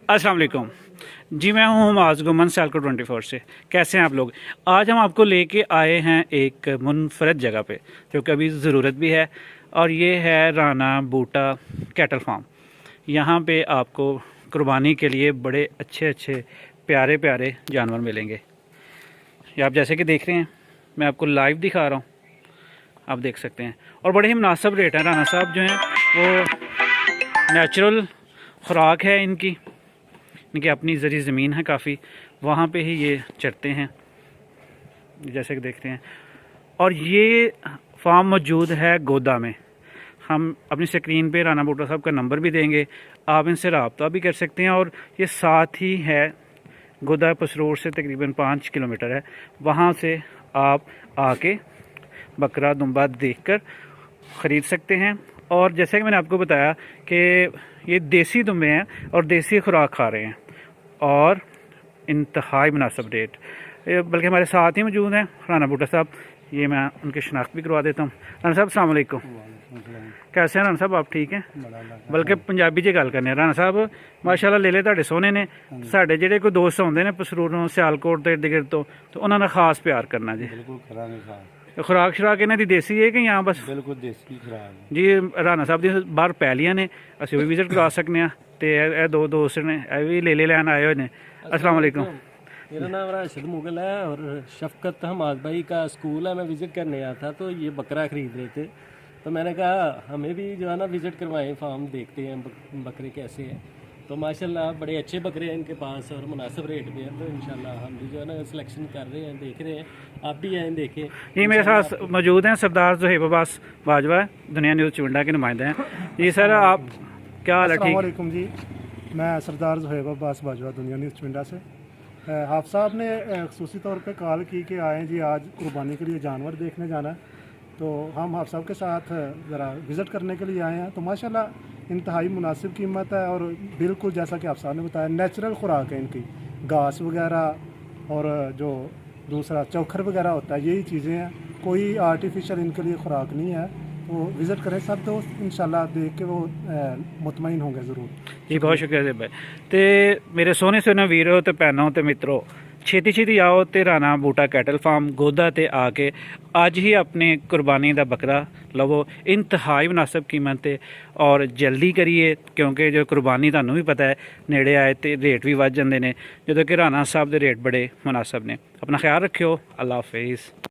अस्सलाम वालेकुम जी, मैं हूं माज गुमन सैलको 24 से। कैसे हैं आप लोग? आज हम आपको लेके आए हैं एक मुनफरद जगह पे जो कि अभी ज़रूरत भी है, और ये है राना बूटा कैटल फार्म। यहाँ पे आपको कुर्बानी के लिए बड़े अच्छे अच्छे प्यारे प्यारे जानवर मिलेंगे। ये आप जैसे कि देख रहे हैं, मैं आपको लाइव दिखा रहा हूँ, आप देख सकते हैं। और बड़े ही मुनासिब रेट हैं। राना साहब जो हैं वो नेचुरल खुराक है इनकी अपनी ज़री ज़मीन है काफ़ी, वहाँ पे ही ये चरते हैं जैसे कि देखते हैं। और ये फार्म मौजूद है गोदा में। हम अपनी स्क्रीन पे राना बूटा साहब का नंबर भी देंगे, आप इनसे रब्ता भी कर सकते हैं। और ये साथ ही है गोदा पसरोड से तकरीबन 5 किलोमीटर है। वहाँ से आप आके बकरा दुम्बा देखकर ख़रीद सकते हैं। और जैसे कि मैंने आपको बताया कि ये देसी दुम्बे हैं और देसी खुराक खा रहे हैं और इंतहाई मुनासिब रेट। बल्कि हमारे साथ ही मौजूद हैं राना बूटा साहब। ये मैं उनकी शनाख्त भी करवा देता हूँ। राना साहब अस्सलाम वालेकुम। कैसे हैं राना साहब? आप ठीक हैं? बल्कि पंजाबी च गल करने। राना साहब माशाल्लाह लेले तुहाडे सोहने ने। साडे जिहड़े कोई दोस्त आउंदे ने पसरूरों सियालकोट दे इर्द गिर्द तो उन्हां दा खास प्यार करना जी। खुराक शराक इन्हां दी देसी है कि यहाँ बस? बिल्कुल देसी खुराक जी। राना साहब दी बाहर पैलियां ने, असीं भी विजिट करवा सकने आ। ते ए दो दोस्त ने भी लेले लैन आए हुए ने। अस्सलाम वालेकुम। मेरा नाम राशिद मुगल है और शफकत हमाद भाई का स्कूल है। मैं विज़िट करने आया था तो ये बकरा ख़रीद रहे थे, तो मैंने कहा हमें भी जो है ना विज़िट करवाएं, फार्म देखते हैं बकरे कैसे हैं। तो माशाल्लाह बड़े अच्छे बकरे हैं इनके पास और मुनासिब रेट भी है। तो इंशाल्लाह हम भी जो है ना सिलेक्शन कर रहे हैं, देख रहे हैं। आप भी आएँ देखें। ये मेरे साथ मौजूद हैं सरदार ज़ुहैब अब्बास बाजवा, दुनिया न्यूज़ चुंडा के नुमाइंदे हैं। जी सर, आप क्या हाल है? अस्सलाम वालेकुम जी, मैं सरदार ज़ुहैब अब्बास बाजवा दुनिया न्यूज़ चुंडा से। हाफ़ साहब ने ख़ुसूसी तौर पे कॉल की कि आएँ जी, आज कुर्बानी के लिए जानवर देखने जाना है। तो हम हाफ़ साहब के साथ ज़रा विज़िट करने के लिए आए हैं। तो माशाल्लाह इंतहाई मुनासिब कीमत है और बिल्कुल जैसा कि हाफ़ साहब ने बताया नेचुरल खुराक है इनकी। घास वगैरह और जो दूसरा चोखर वगैरह होता है, यही चीज़ें हैं। कोई आर्टिफिशियल इनके लिए खुराक नहीं है। तो विज़िट करें सब दोस्त, इंशाल्लाह देख के वो मुतमईन होंगे ज़रूर। जी बहुत शुक्रिया जी भाई। तो मेरे सोने सोने वीरों तो भैनों तो मित्रों, छेती छेती आओ तो राना बूटा कैटल फार्म गोदा ते आके अज ही अपने कुर्बानी का बकरा लवो। इंतहाई मुनासिब कीमत ते और जल्दी करिए, क्योंकि जो कुर्बानी तुहानूं भी पता है नेड़े आए तो रेट भी वध जाते हैं, जो कि राना साहब के रेट बड़े मुनासिब ने। अपना ख्याल रखियो। अल्लाह हाफिज़।